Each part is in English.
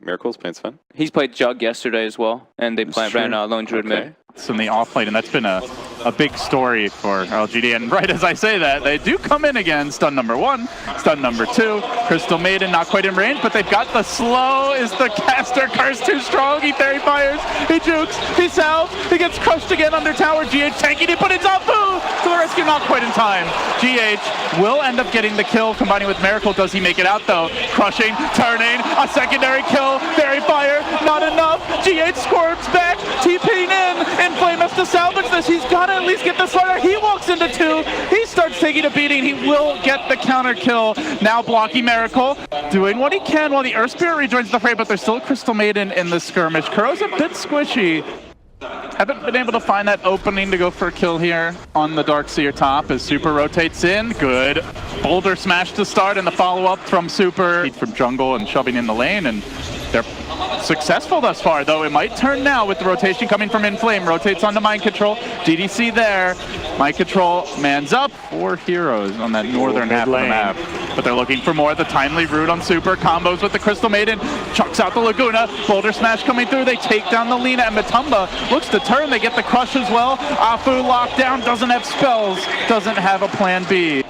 Miracle's playing Sven? He's played Jug yesterday as well, and they ran Lone Druid mid. In the off lane, and that's been a big story for LGD. And right as I say that, they do come in again. Stun number 1, stun number 2. Crystal Maiden not quite in range, but they've got the slow. Is the caster curse too strong? He fairy fires, he jukes, he salves, he gets crushed again under tower. GH tanking it, but it's Afu to the rescue, not quite in time. GH will end up getting the kill, combining with Miracle. Does he make it out though? Crushing, turning, a secondary kill, fairy fire, not enough. GH squirts back, TPing in. Inflame has to salvage this. He's got to at least get the Starladder. He walks into 2. He starts taking a beating. He will get the counter kill. Now blocking Miracle, doing what he can while the Earth Spirit rejoins the fray, but there's still a Crystal Maiden in the skirmish. Kuro's a bit squishy. Haven't been able to find that opening to go for a kill here on the Darkseer top as Super rotates in. Good. Boulder smash to start and the follow-up from Super. From jungle and shoving in the lane, and they're successful thus far, though it might turn now with the rotation coming from Inflame. Rotates onto Mind Control. DDC there. Mind Control mans up. 4 heroes on that northern half of the map. But they're looking for more. The timely root on Super. Combos with the Crystal Maiden. Chucks out the Laguna. Boulder smash coming through. They take down the Lina, and Matumba looks to turn. They get the crush as well. Afu locked down. Doesn't have spells. Doesn't have a plan B.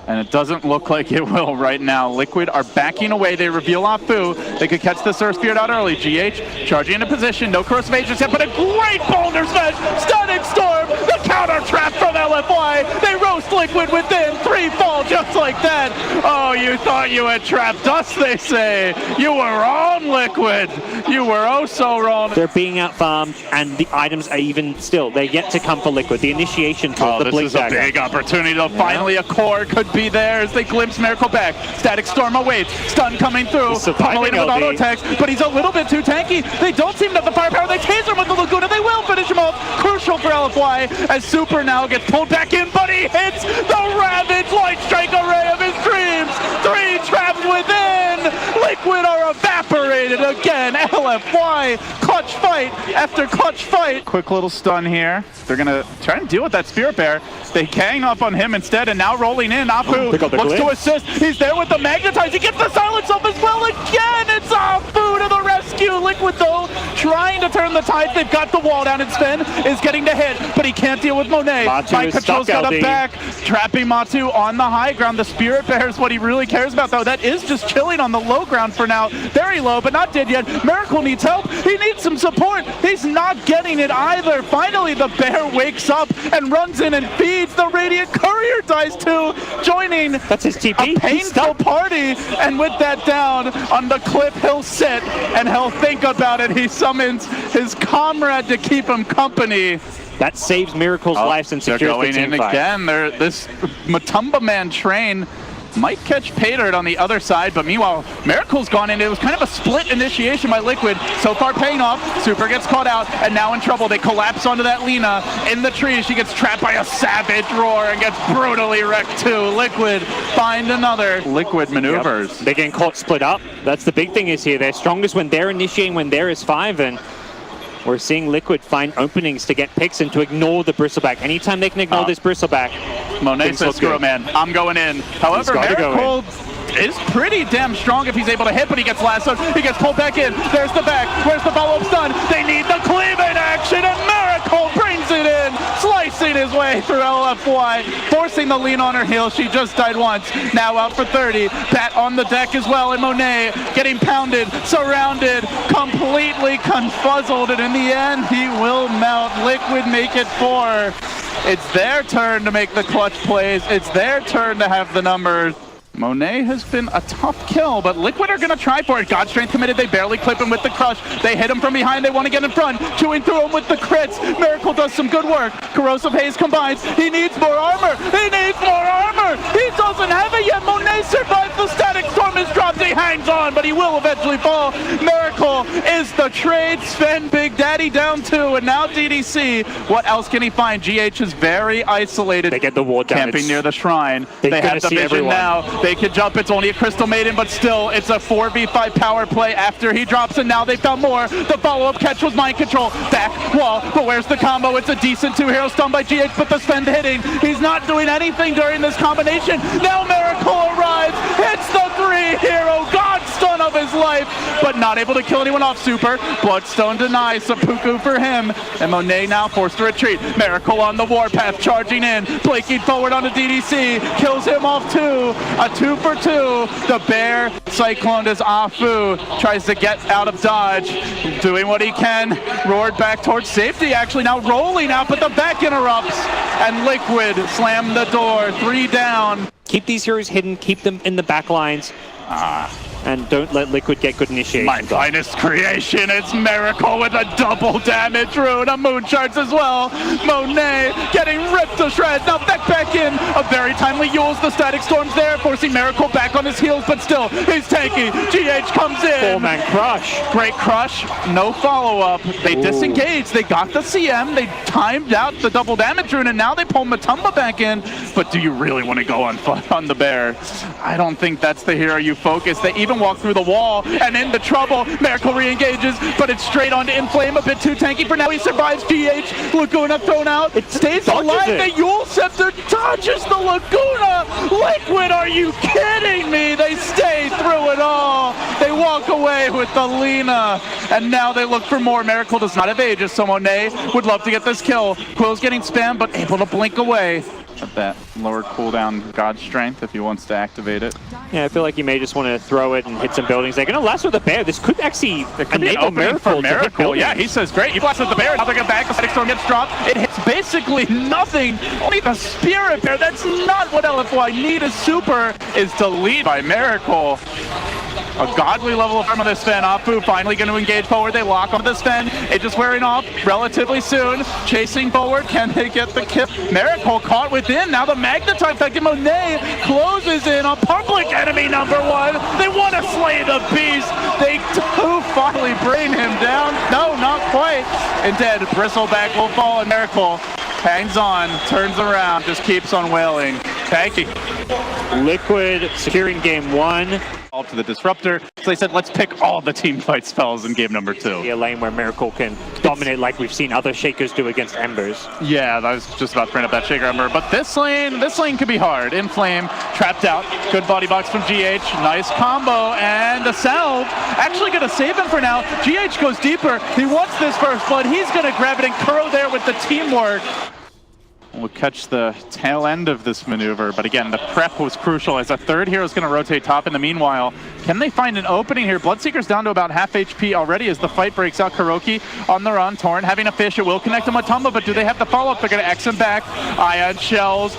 And it doesn't look like it will right now. Liquid are backing away. They reveal Afu. They could catch the Earth Spirit out early. GH charging into position. No Curse of Ages yet, but a great Boulder Smash. Stunning Storm. The counter trap from LFY. They roast Liquid within. 3 fall just like that. Oh, you thought you had trapped us, they say. You were wrong, Liquid. You were oh so wrong. They're being out-farmed, and the items are even still. They're yet to come for Liquid. The initiation tool, the Blink Dagger. This is a big opportunity, though. Finally, a core could be there as they glimpse Miracle back. Static Storm awaits. Stun coming through. Pummeling with auto attacks, but he's a little bit too tanky. They don't seem to have the firepower. They taser him with the Laguna. They will finish him off. Crucial for LFY as Super now gets pulled back in, but he hits the Ravage Light Strike array of his dreams. 3 trapped within. Liquid are evaporated again. LFY, clutch fight after clutch fight. Quick little stun here. They're gonna try and deal with that Spirit Bear. They gang up on him instead, and now rolling in. Afu looks to assist. He's there with the Magnetize. He gets the silence up as well again. It's Afu to the rescue. Liquid, though, trying to turn the tide. They've got the wall down, and Sven is getting to hit, but he can't deal with Monet. Mind Control's got a back. Trapping Matu on the high ground. The Spirit Bear is what he really cares about, though. That is just chilling on the low ground for now. Very low, but not dead yet. Miracle needs help. He needs some support. He's not getting it either. Finally, the bear wakes up and runs in and feeds. The Radiant Courier dies too, joining that's his TP. A painful party. And with that down on the cliff, he'll sit and he'll think about it. He summons his comrade to keep him company. That saves Miracle's life and secures the team fight. They're going in again. This Matumbaman train might catch Paydirt on the other side, but meanwhile, Miracle's gone in. It was kind of a split initiation by Liquid. So far paying off. Super gets caught out and now in trouble. They collapse onto that Lina in the tree. She gets trapped by a savage roar and gets brutally wrecked too. Liquid find another. Liquid maneuvers. Yep. They're getting caught split up. That's the big thing is here. They're strongest when they're initiating, when there is 5, and we're seeing Liquid find openings to get picks and to ignore the Bristleback. Anytime they can ignore this Bristleback, Monet says, screw it, man. I'm going in. However, Miracle is pretty damn strong if he's able to hit, but he gets lassoed. He gets pulled back in. There's the back. Where's the follow-up stun? They need the cleave in action, and Miracle brings it in, slicing his way through LFY, forcing the lean on her heel. She just died once. Now out for 30. Bat on the deck as well, and Monet getting pounded, surrounded, completely confuzzled, and in the end, he will mount. Liquid make it 4. It's their turn to make the clutch plays. It's their turn to have the numbers. Monet has been a tough kill, but Liquid are going to try for it. God Strength committed. They barely clip him with the crush. They hit him from behind. They want to get in front. Chewing through him with the crits. Miracle does some good work. Corrosive Haze combines. He needs more armor. He needs more armor. He doesn't have it yet. Monet survives. The Static Storm is dropped. He hangs on, but he will eventually fall. Miracle is the trade. Sven Big Daddy down 2, and now DDC. What else can he find? GH is very isolated. They get the ward down. Camping near the shrine. They have the vision now. They can jump. It's only a Crystal Maiden, but still, it's a 4v5 power play after he drops, and now they found more. The follow-up catch was Mind Control. Back wall, but where's the combo? It's a decent 2-hero stun by GH, but the Sven hitting. He's not doing anything during this combination. Now Miracle arrives, hits the 3, only hero, Godstone of his life, but not able to kill anyone off Super. Bloodstone denies, seppuku for him. And Monet now forced to retreat. Miracle on the warpath, charging in, blinking forward onto DDC, kills him off 2. A 2 for 2. The bear cycloned as Afu tries to get out of dodge, doing what he can. Roared back towards safety, actually now rolling out, but the back interrupts, and Liquid slammed the door. 3 down. Keep these heroes hidden, keep them in the back lines. And don't let Liquid get good initiation. My finest creation, it's Miracle with a double damage rune, a moon charge as well. Monet getting ripped to shreds, now back in. A very timely Yule's, the static storms there, forcing Miracle back on his heels, but still, he's tanky. GH comes in. 4-man crush. Great crush, no follow-up. They disengaged, they got the CM, they timed out the double damage rune, and now they pull Matumba back in. But do you really want to go on the bear? I don't think that's the hero you focus. They even walk through the wall and into trouble. Miracle re-engages, but it's straight onto Inflame, a bit too tanky for now. He survives. GH, Laguna thrown out. It stays alive. The Yule Scepter dodges the Laguna. Liquid, are you kidding me? They stay through it all. They walk away with the Lina, and now they look for more. Miracle does not have Aegis, so Monet would love to get this kill. Quill's getting spammed, but able to blink away. At that lower cooldown God Strength if he wants to activate it. Yeah, I feel like you may just want to throw it and hit some buildings. They're going to last with the bear. This could actually enable Miracle. Yeah, he says, great, you blasted the bear. Now they're going back. The static storm gets dropped. It hits basically nothing. Only the Spirit Bear. That's not what LFY need. A Super is to lead by Miracle. A godly level of armor this Sven. Afu finally going to engage forward. They lock onto the Sven. It just wearing off relatively soon. Chasing forward. Can they get the kill? Miracle caught within. Now the Magnetite effect. Monet closes in on public enemy number 1. They want to slay the beast. They do finally bring him down. No, not quite. Instead, Bristleback will fall, and Miracle hangs on, turns around, just keeps on wailing. Tanky. Liquid securing game 1. To the Disruptor. So they said, let's pick all the team fight spells in game number 2. A lane where Miracle can dominate like we've seen other Shakers do against Embers. Yeah, I was just about to bring up that Shaker Ember, but this lane could be hard. Inflame, trapped out. Good body box from GH. Nice combo, and the salve actually going to save him for now. GH goes deeper. He wants this first blood. He's going to grab it, and Kuro there with the teamwork. We'll catch the tail end of this maneuver, but again, the prep was crucial as a third hero is going to rotate top. In the meanwhile, can they find an opening here? Bloodseeker's down to about half HP already as the fight breaks out. KuroKy on the run. Torrent having a fish. It will connect to Matumba, but do they have the follow-up? They're going to X him back. Ion Shells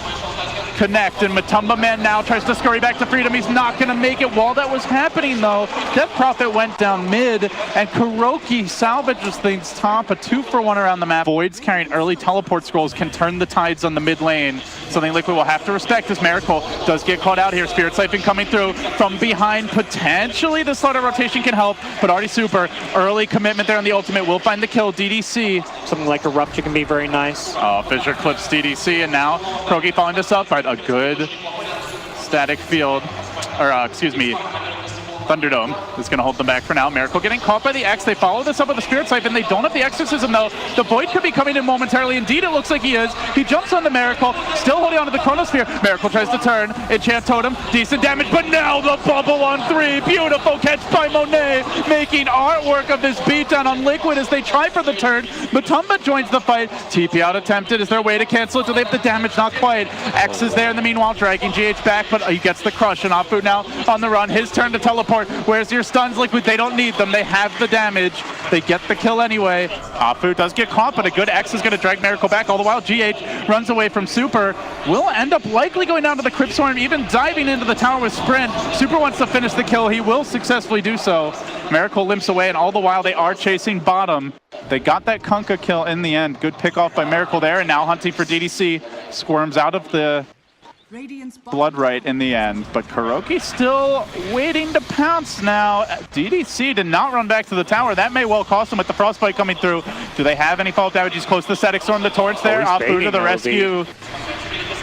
connect, and Matumbaman now tries to scurry back to freedom. He's not going to make it. While that was happening, though, Death Prophet went down mid, and KuroKy salvages things top. A 2-for-1 around the map. Voids carrying early teleport scrolls can turn the tides on the mid lane. Something Liquid will have to respect as Miracle does get caught out here. Spirit Siphon coming through from behind. Potentially the Starladder rotation can help, but already Super. Early commitment there on the ultimate will find the kill. DDC. Something like a Rupture can be very nice. Oh, Fisher clips DDC, and now KuroKy following this up. Right, a good static field, or excuse me, Thunderdome is going to hold them back for now. Miracle getting caught by the X. They follow this up with the Spirit Siphon. They don't have the Exorcism, though. The Void could be coming in momentarily. Indeed, it looks like he is. He jumps on the Miracle, still holding onto the Chronosphere. Miracle tries to turn. Enchant Totem, decent damage, but now the bubble on 3. Beautiful catch by Monet, making artwork of this beatdown on Liquid as they try for the turn. Matumba joins the fight. TP out attempted. Is there a way to cancel it? Do they have the damage? Not quite. X is there in the meanwhile, dragging GH back, but he gets the crush, and Afu now on the run. His turn to teleport. Where's your stuns, Liquid? They don't need them. They have the damage. They get the kill anyway. Afu does get caught, but a good X is going to drag Miracle back. All the while, GH runs away from Super. Will end up likely going down to the Crypt Swarm, even diving into the tower with Sprint. Super wants to finish the kill. He will successfully do so. Miracle limps away, and all the while, they are chasing bottom. They got that Kunkka kill in the end. Good pick off by Miracle there, and now hunting for DDC. Squirms out of the Blood right in the end, but KuroKy still waiting to pounce now. DDC did not run back to the tower. That may well cost him with the Frostbite coming through. Do they have any fault damage? He's close to the Static Storm. The Torrents there. Afu to the rescue.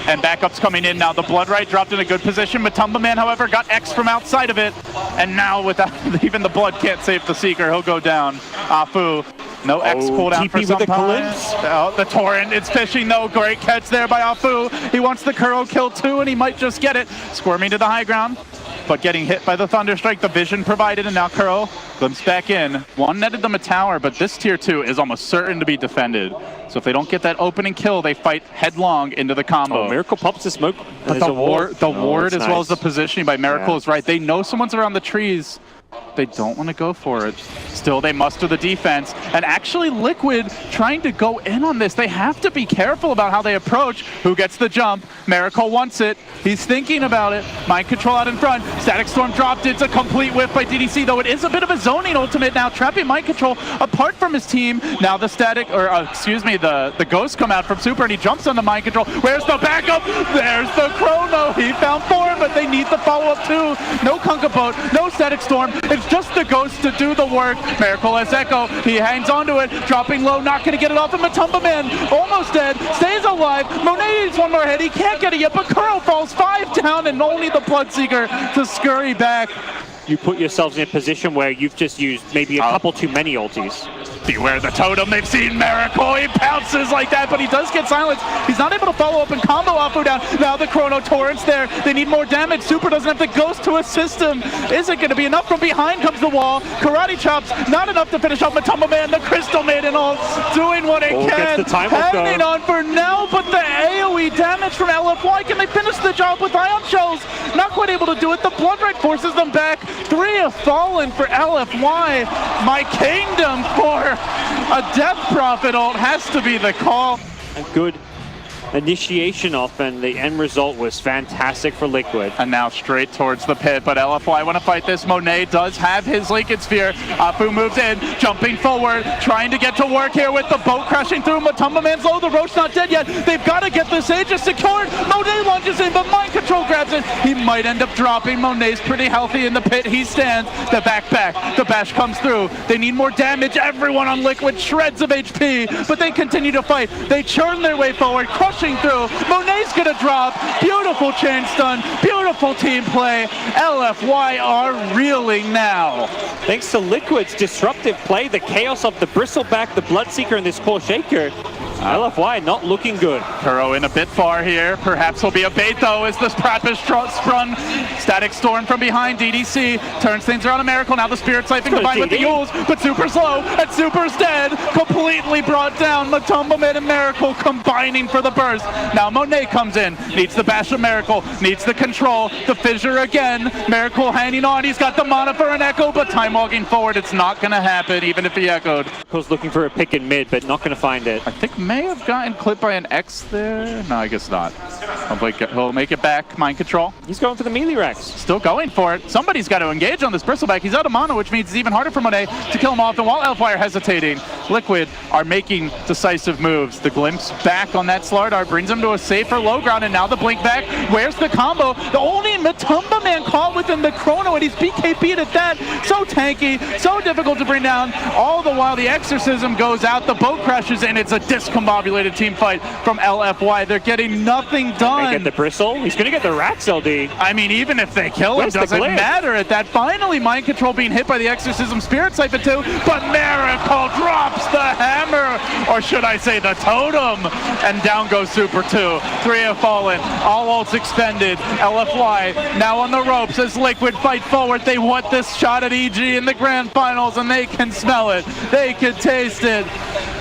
And backup's coming in now. The Blood right dropped in a good position. Matumbaman, however, got X from outside of it. And now without even the Blood can't save the Seeker. He'll go down. Afu. No X cooldown for some time. Oh, the Torrent, it's fishing though. Great catch there by Afu. He wants the Kuro kill too, and he might just get it. Squirming to the high ground. but getting hit by the Thunderstrike, the vision provided, and now Kuro glimpse back in. One netted them a tower, but this tier 2 is almost certain to be defended. So if they don't get that opening kill, they fight headlong into the combo. Oh, Miracle pops the smoke. But the ward as well as the positioning by Miracle is right. They know someone's around the trees. They don't want to go for it. Still, they muster the defense. And actually, Liquid trying to go in on this. They have to be careful about how they approach. Who gets the jump? Miracle wants it. He's thinking about it. Mind Control out in front. Static Storm dropped. It's a complete whiff by DDC, though it is a bit of a zoning ultimate now, trapping Mind Control apart from his team. Now the the Ghost come out from Super, and he jumps onto Mind Control. Where's the backup? There's the Chrono. He found 4, but they need the follow-up too. No Kunkka Boat, no Static Storm. It's just the Ghost to do the work. Miracle has Echo. He hangs onto it, dropping low, not going to get it off. And Matumbaman, almost dead, stays alive. Monet needs one more hit. He can't get it yet, but Kuro falls 5 down, and only the Bloodseeker to scurry back. You put yourselves in a position where you've just used maybe a couple too many ultis. Beware the totem. They've seen Miracle. He pounces like that, but he does get silenced. He's not able to follow up and combo Afu down. Now the Chrono Torrent's there. They need more damage. Super doesn't have the Ghost to assist him. Is it going to be enough? From behind comes the wall. Karate chops. Not enough to finish off Matumbaman. The Crystal Maiden all doing what it can. Hanging on for now, but the AoE damage from LFY. Can they finish the job with Ion Shells? Not quite able to do it. The Blood Right forces them back. 3 have fallen for LFY. My kingdom for a Death Prophet ult has to be the call. A good initiation off, and the end result was fantastic for Liquid. And now straight towards the pit, but LFY want to fight this. Monet does have his Lincoln Sphere. Afu moves in, jumping forward, trying to get to work here with the boat crashing through. Matumbaman's low, the Roach not dead yet. They've got to get the Sages secured. Monet lunges in, but Mind Control grabs it. He might end up dropping. Monet's pretty healthy in the pit. He stands. The back. The bash comes through. They need more damage. Everyone on Liquid shreds of HP, but they continue to fight. They churn their way forward, crushing through. Monet's gonna drop. Beautiful chain stun. Beautiful team play. LFY are reeling now. Thanks to Liquid's disruptive play, the chaos of the Bristleback, the Bloodseeker, and this Core Shaker, LFY not looking good. Kuro in a bit far here. Perhaps will be a bait though as this Prapis sprung. Static Storm from behind. DDC turns things around a Miracle. Now the Spirit Siphon combined with the Yules, but Super's low and Super's dead. Completely brought down. Matumbaman and Miracle combining for the burst. Now Monet comes in. Needs the bash of Miracle. Needs the control. The fissure again. Miracle hanging on. He's got the mana for an Echo, but time walking forward. It's not going to happen even if he echoed. Miracle's looking for a pick in mid, but not going to find it. I think may have gotten clipped by an X there. No, I guess not. He'll make it back. Mind Control. He's going for the melee Rex. Still going for it. Somebody's got to engage on this Bristleback. He's out of mana, which means it's even harder for Monet to kill him off. And while LFY are hesitating, Liquid are making decisive moves. The glimpse back on that Starladder brings him to a safer low ground, and now the blink back. Where's the combo? The only Matumbaman caught within the Chrono, and he's BKB'd at that. So tanky, so difficult to bring down. All the while the Exorcism goes out, the boat crashes, and it's a discombobulated team fight from LFY. They're getting nothing done. They get the Bristle. He's going to get the Rax LD. I mean, even if they kill him, it doesn't matter at that. Finally, Mind Control being hit by the Exorcism Spirit Siphon too, but Miracle drops the hammer, or should I say the totem, and down goes Super 2. 3 have fallen, all ults expended. LFY now on the ropes as Liquid fight forward. They want this shot at EG in the grand finals, and they can smell it. They can taste it.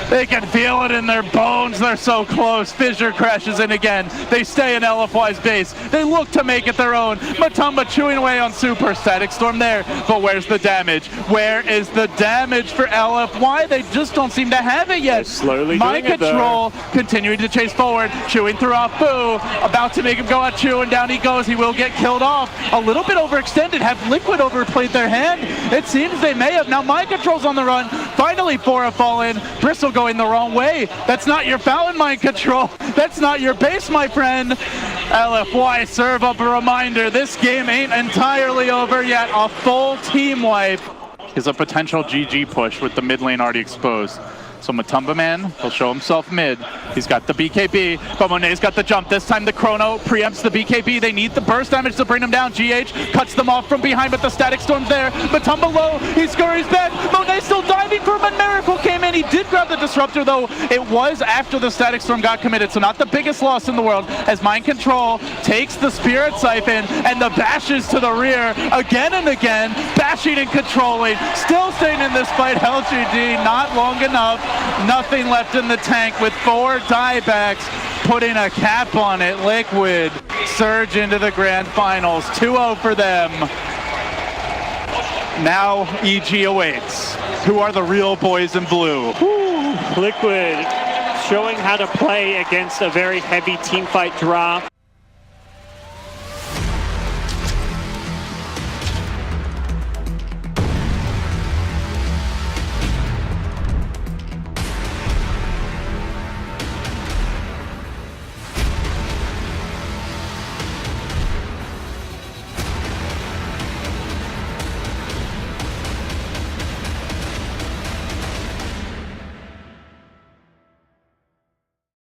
They can feel it in their bones. They're so close. Fissure crashes in again. They stay in LFY's base. They look to make it their own. Matumba chewing away on Super. Static Storm there, but where's the damage? Where is the damage for LFY? They just don't seem to have it yet. They're slowly Mind doing Control continuing to chase forward, chewing through Afu, about to make him go out Chew, and down he goes. He will get killed off. A little bit overextended. Have Liquid overplayed their hand? It seems they may have. Now Mind Control's on the run. Finally 4 have fallen. Bristle going the wrong way. That's not your fountain, Mind Control. That's not your base, my friend. LFY serve up a reminder. This game ain't entirely over yet. A full team wipe is a potential GG push with the mid lane already exposed. So Matumbaman will show himself mid. He's got the BKB, but Monet's got the jump. This time the Chrono preempts the BKB. They need the burst damage to bring him down. GH cuts them off from behind, but the Static Storm's there. Matumba low, he scurries back. Monet still diving for him, and Miracle came in. and he did grab the Disruptor, though it was after the Static Storm got committed, so not the biggest loss in the world, as Mind Control takes the Spirit Siphon, and the bashes to the rear again and again, bashing and controlling, still staying in this fight. LGD, not long enough, nothing left in the tank with 4 diebacks, putting a cap on it. Liquid surge into the grand finals, 2-0 for them. Now EG awaits. Who are the real boys in blue? Liquid showing how to play against a very heavy teamfight draft.